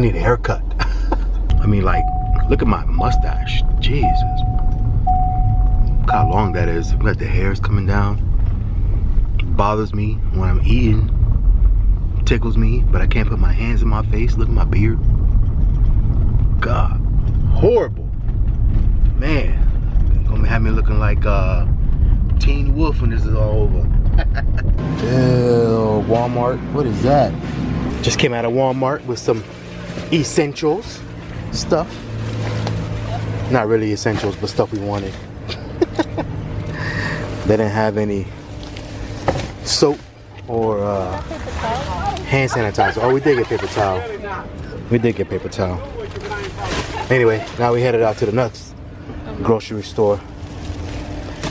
need a haircut. I mean, like, look at my mustache. Jesus. Look how long that is. Look at the hair's coming down. It bothers me when I'm eating. It tickles me, but I can't put my hands in my face. Look at my beard. God. Horrible. Man. Gonna have me looking like Teen Wolf when this is all over. Ew, Walmart. What is that? Just came out of Walmart with some essentials stuff. Not really essentials, but stuff we wanted. They didn't have any soap or hand sanitizer. Oh, we did get paper towel. We did get paper towel. Anyway, now we headed out to the next grocery store.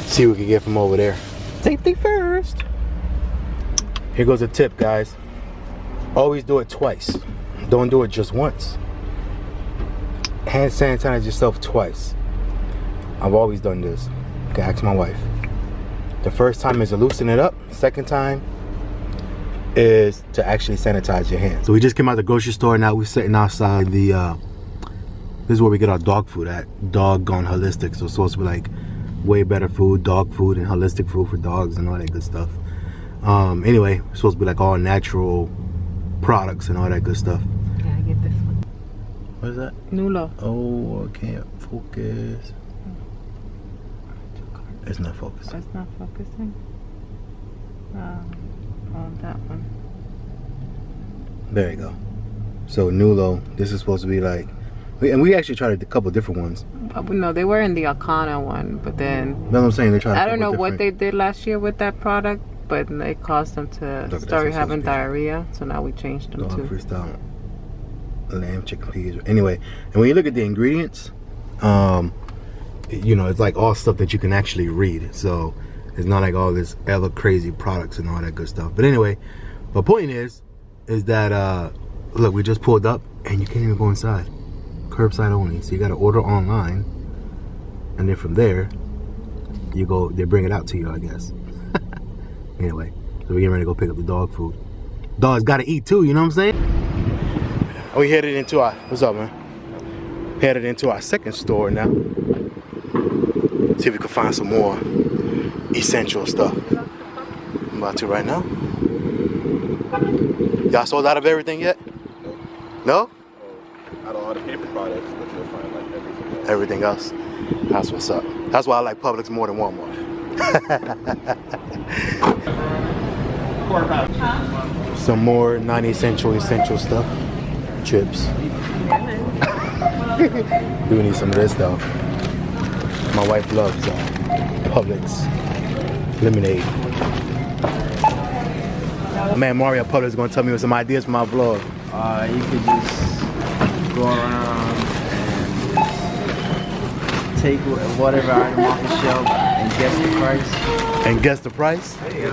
See what we can get from over there. Safety first. Here goes a tip, guys. Always do it twice. Don't do it just once. Hand sanitize yourself twice. I've always done this. You can ask my wife. The first time is to loosen it up. Second time is to actually sanitize your hands. So we just came out of the grocery store. Now we're sitting outside the this is where we get our dog food at. Dog Gone Holistic. So it's supposed to be like way better food, dog food, and holistic food for dogs and all that good stuff. Anyway, it's supposed to be like all natural products and all that good stuff. Yeah, I get this one. What is that? Nulo. Oh, I can't focus. It's not focusing. It's not focusing. On that one. There you go. So Nulo, this is supposed to be like, and we actually tried a couple different ones. No, they were in the Alcana one, but then That's what I'm saying. They tried. I don't know what they did last year with that product, but it caused them to start having diarrhea. So now we changed them to freestyle lamb chickpeas. Anyway, and when you look at the ingredients, you know, it's like all stuff that you can actually read. So it's not like all this other crazy products and all that good stuff. But anyway, the point is that look, we just pulled up and you can't even go inside. Curbside only. So you got to order online, and then from there you go. They bring it out to you, I guess. Anyway, so we're getting ready to go pick up the dog food. Dogs got to eat too. You know what I'm saying? We headed into our, what's up, man? Headed into our second store now. See if we can find some more essential stuff. I'm about to right now. Y'all sold out of everything yet? No? Out of all the paper products, but you'll find like everything else. That's what's up. That's why I like Publix more than Walmart. Some more non-essential stuff. Chips. We need some of this though. My wife loves Publix lemonade. Man, Mario Publix is gonna tell me some ideas for my vlog. You could just go around and just take whatever item off the shelf and guess the price. And guess the price? Make it a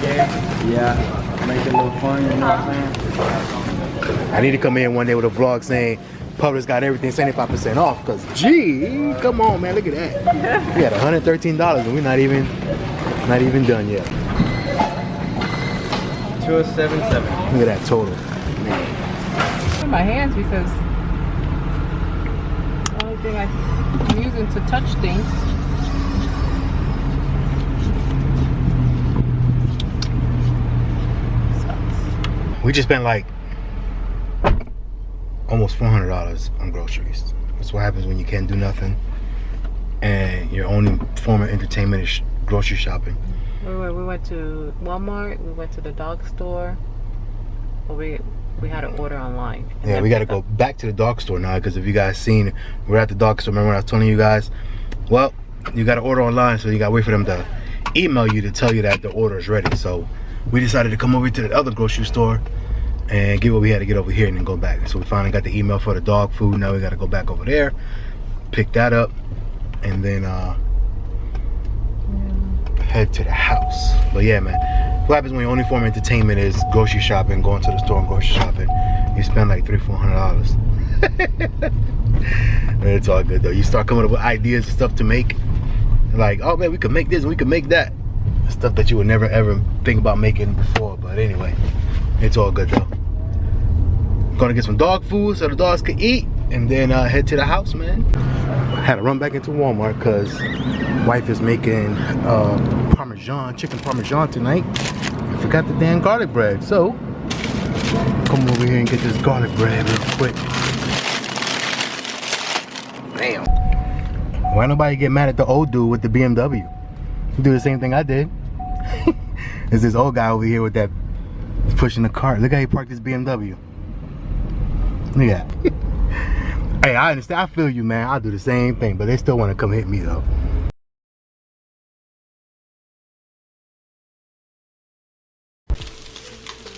game. Yeah, make it a little fun, you know what I'm saying? I need to come in one day with a vlog saying Publix got everything 75% off, because gee, come on man, look at that. We got $113 and we're not even done yet. 2077. Look at that total. my hands because the only thing I'm using to touch things. We just spent like almost $400 on groceries. That's what happens when you can't do nothing and your only form of entertainment is grocery shopping. We went to Walmart, we went to the dog store, but we had to order online. Yeah, we got to go back to the dog store now, because if you guys seen, we're at the dog store. Remember when I was telling you guys, well, you got to order online, so you got to wait for them to email you to tell you that the order is ready. So we decided to come over to the other grocery store and get what we had to get over here and then go back. So we finally got the email for the dog food. Now we got to go back over there, pick that up, and then head to the house. But yeah, man, what happens when your only form of entertainment is grocery shopping, going to the store and grocery shopping? You spend like $300-400. It's all good though. You start coming up with ideas and stuff to make, like, oh man, we could make this and we could make that, stuff that you would never ever think about making before. But anyway, it's all good though. Gonna get some dog food so the dogs can eat, and then head to the house, man. Had to run back into Walmart because wife is making chicken parmesan tonight. I forgot the damn garlic bread, so come over here and get this garlic bread real quick. Damn. Why nobody get mad at the old dude with the BMW? He do the same thing I did. There's this old guy over here with that pushing the cart. Look how he parked his BMW. Look at that. Hey, I understand. I feel you, man. I'll do the same thing, but they still want to come hit me, though.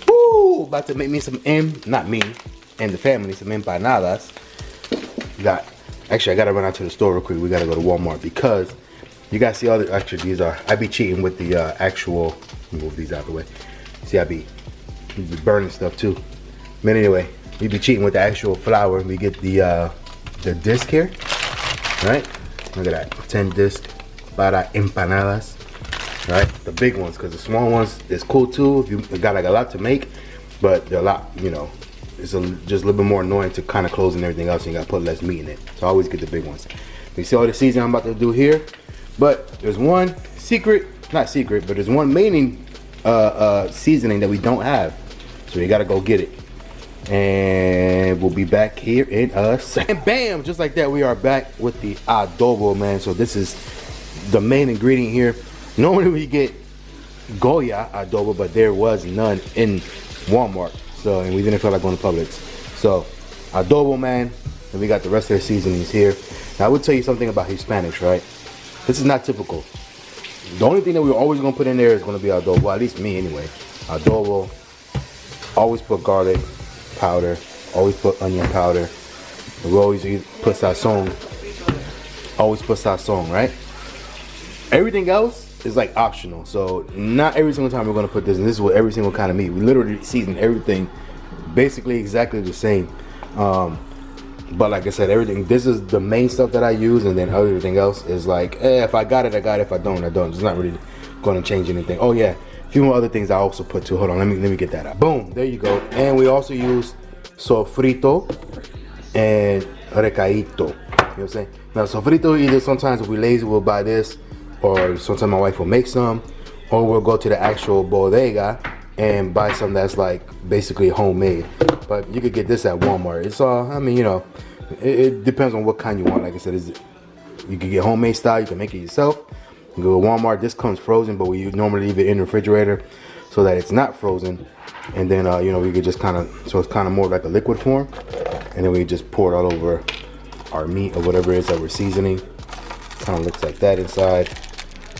Woo! About to make me some not me, and the family, some empanadas. Actually, I gotta run out to the store real quick. We gotta go to Walmart because you guys see all the, actually these are, I be cheating with the actual, move these out of the way. See, I be burning stuff too. But anyway, we be cheating with the actual flour. We get the disc here, right? Look at that, 10 disc para empanadas, right? The big ones, because the small ones is cool too if you got like a lot to make, but they're a lot, you know, it's just a little bit more annoying to kind of close and everything else, and you gotta put less meat in it. So I always get the big ones. You see all the seasoning I'm about to do here, but there's one secret, not secret, but there's one main seasoning that we don't have, so you gotta go get it. And we'll be back here in a second. Bam! Just like that, we are back with the adobo, man. So this is the main ingredient here. Normally we get Goya adobo, but there was none in Walmart. So, and we didn't feel like going to Publix. So, adobo, man. And we got the rest of the seasonings here. Now, I would tell you something about Hispanics, right? This is not typical. The only thing that we're always going to put in there is going to be adobo. Well, at least me, anyway. Adobo. Always put garlic powder, always put onion powder. We always put sazon. Always put sazon, right? Everything else is like optional. So not every single time we're gonna put this, and this is what every single kind of meat. We literally season everything basically exactly the same. But like I said, everything, this is the main stuff that I use, and then everything else is like, if I got it, I got it. If I don't, I don't. It's not really gonna change anything. Oh yeah. A few more other things I also put too. Hold on, let me get that out. Boom, there you go. And we also use sofrito and recaito. You know what I'm saying? Now sofrito, either sometimes if we're lazy, we'll buy this, or sometimes my wife will make some, or we'll go to the actual bodega and buy some that's like basically homemade. But you could get this at Walmart. It's all, I mean, you know, it depends on what kind you want. Like I said, you can get homemade style, you can make it yourself. Go to Walmart. This comes frozen, but we normally leave it in the refrigerator so that it's not frozen. And then you know, we could just kind of, so it's kind of more like a liquid form, and then we just pour it all over our meat or whatever it is that we're seasoning. Kind of looks like that inside. You know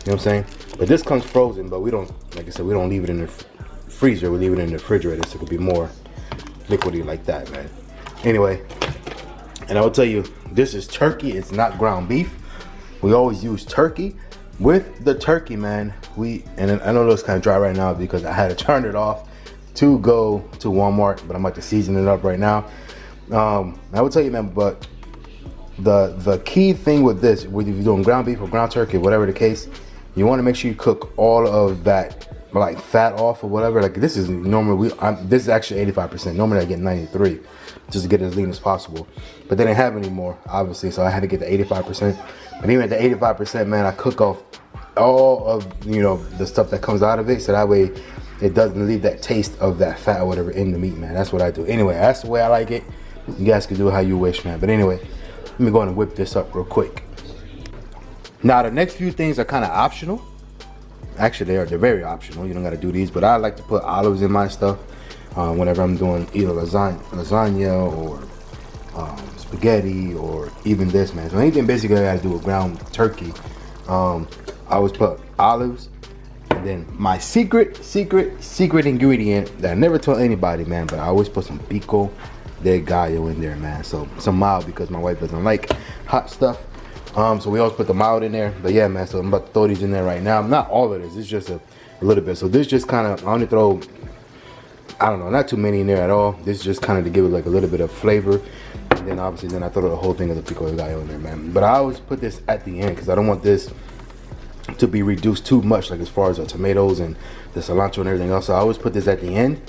what I'm saying? But this comes frozen, but we don't, like I said, we don't leave it in the freezer. We leave it in the refrigerator, so it could be more liquidy like that, man. Anyway, and I will tell you, this is turkey. It's not ground beef. We always use turkey. With the turkey, man, and I know it's kind of dry right now because I had to turn it off to go to Walmart, but I'm about to season it up right now. I would tell you, man, but the key thing with this, whether you're doing ground beef or ground turkey, whatever the case, you want to make sure you cook all of that like fat off or whatever. Like this is normally this is actually 85%. Normally I get 93 just to get it as lean as possible, but they didn't have any more, obviously, so I had to get the 85%. But even at the 85%, man, I cook off all of, you know, the stuff that comes out of it, so that way it doesn't leave that taste of that fat or whatever in the meat, man. That's what I do. Anyway, that's the way I like it. You guys can do it how you wish, man. But anyway, let me go ahead and whip this up real quick. Now, the next few things are kind of optional. Actually, they're very optional. You don't got to do these, but I like to put olives in my stuff whenever I'm doing either lasagna or spaghetti, or even this, man. So anything basically I gotta do with ground turkey, I always put olives. And then my secret ingredient that I never tell anybody, man, but I always put some pico de gallo in there, man. So some mild, because my wife doesn't like hot stuff. So we always put the mild in there. But yeah, man, so I'm about to throw these in there right now. Not all of this, it's just a little bit. So this just kind of, I only throw, I don't know, not too many in there at all. This is just kind of to give it like a little bit of flavor. And then obviously then I throw the whole thing of the pico de gallo in there, man. But I always put this at the end because I don't want this to be reduced too much, like as far as the tomatoes and the cilantro and everything else. So I always put this at the end.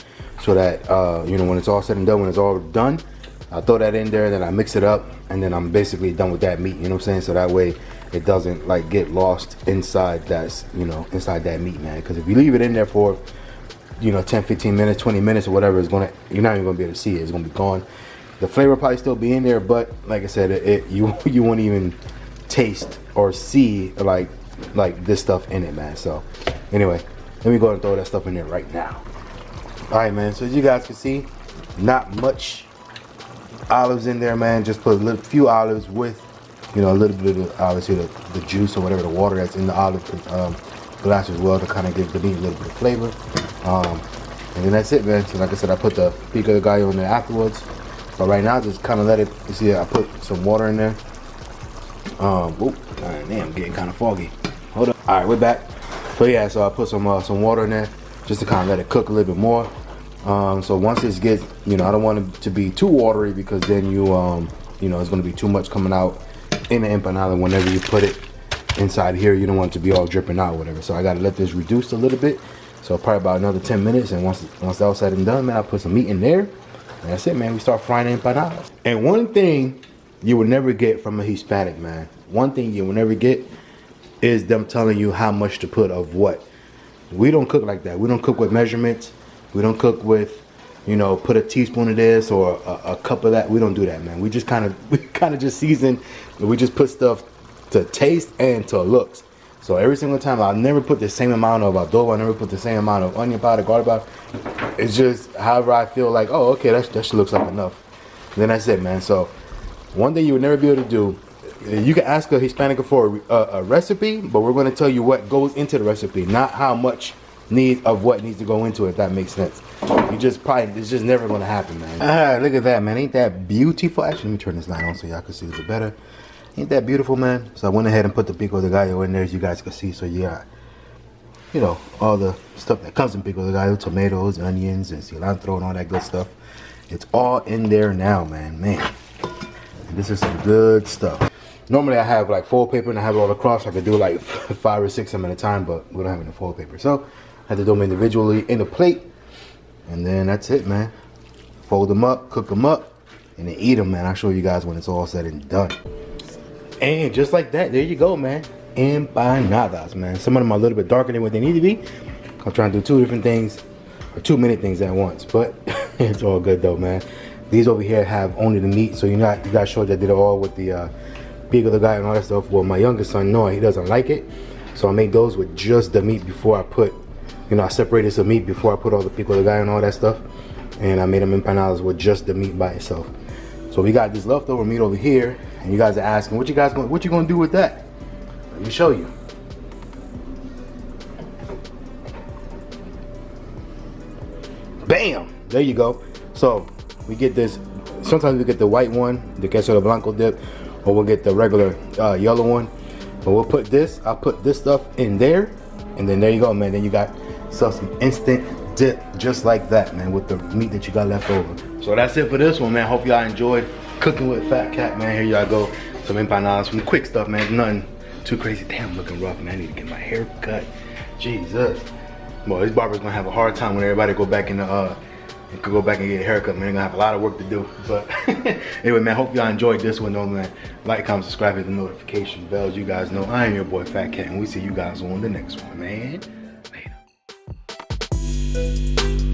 so that you know, when it's all said and done, when it's all done, I throw that in there, then I mix it up, and then I'm basically done with that meat. You know what I'm saying? So that way it doesn't like get lost inside that, you know, inside that meat, man. Because if you leave it in there for, you know, 10, 15 minutes, 20 minutes or whatever, you're not even gonna be able to see it. It's gonna be gone. The flavor will probably still be in there, but like I said, you won't even taste or see like this stuff in it, man. So anyway, let me go and throw that stuff in there right now. All right, man. So as you guys can see, not much olives in there, man. Just put a few olives with, you know, a little bit of obviously the juice or whatever, the water that's in the olive glass as well, to kind of give the meat a little bit of flavor. And then that's it, man. So like I said, I put the pico de gallo in there afterwards. But right now, just kind of let it, you see, I put some water in there. Damn, I'm getting kind of foggy. Hold up. All right, we're back. So yeah, so I put some water in there just to kind of let it cook a little bit more. So once this gets, you know, I don't want it to be too watery, because then you know, it's going to be too much coming out in the empanada whenever you put it inside here. You don't want it to be all dripping out or whatever. So I got to let this reduce a little bit. So probably about another 10 minutes. And once that's all said and done, man, I put some meat in there. And that's it, man. We start frying empanadas. And one thing you will never get from a Hispanic, man, one thing you will never get is them telling you how much to put of what. We don't cook like that. We don't cook with measurements. We don't cook with, you know, put a teaspoon of this or a cup of that. We don't do that, man. We just kind of just season. We just put stuff to taste and to looks. So every single time, I'll never put the same amount of adobo. I never put the same amount of onion powder, garlic powder. It's just however I feel like, oh, okay, that just looks like enough. And then that's it, man. So one thing you would never be able to do, you can ask a Hispanic for a recipe, but we're going to tell you what goes into the recipe, not how much of what needs to go into it, if that makes sense. It's just never going to happen, man. All right, look at that, man. Ain't that beautiful? Actually, let me turn this light on so y'all can see a little better. Ain't that beautiful, man? So I went ahead and put the pico de gallo in there, as you guys can see. So you got, you know, all the stuff that comes in pico de gallo, tomatoes, onions, and cilantro, and all that good stuff. It's all in there now, man. And this is some good stuff. Normally I have like foil paper and I have it all across. I could do like 5 or 6 of them at a time, but we don't have any foil paper. So I had to do them individually in a plate. And then that's it, man. Fold them up, cook them up, and then eat them, man. I'll show you guys when it's all said and done. And just like that, there you go, man. Empanadas, man. Some of them are a little bit darker than what they need to be. I'm trying to do 2 different things, or 2 many things at once, but it's all good though, man. These over here have only the meat, so you guys showed that I did it all with the pico de gallo and all that stuff. Well, my youngest son, Noah, he doesn't like it, so I made those with just the meat before I put, you know, I separated some meat before I put all the pico de gallo and all that stuff, and I made them empanadas with just the meat by itself. So we got this leftover meat over here, and you guys are asking, what you gonna do with that? Let me show you. Bam! There you go. So we get this. Sometimes we get the white one, the queso de blanco dip, or we'll get the regular yellow one. But we'll put this. I'll put this stuff in there, and then there you go, man. Then you got some instant dip, just like that, man, with the meat that you got left over. So that's it for this one, man. Hope y'all enjoyed cooking with FatKat, man. Here y'all go. Some empanadas, some quick stuff, man. Nothing too crazy. Damn, I'm looking rough, man. I need to get my hair cut. Jesus. Well, this barber's gonna have a hard time when everybody go back in the could go back and get a haircut, man. They're gonna have a lot of work to do. But anyway, man, hope y'all enjoyed this one though, man. Like, comment, subscribe, hit the notification bells. You guys know I am your boy FatKat, and we see you guys on the next one, man. Later.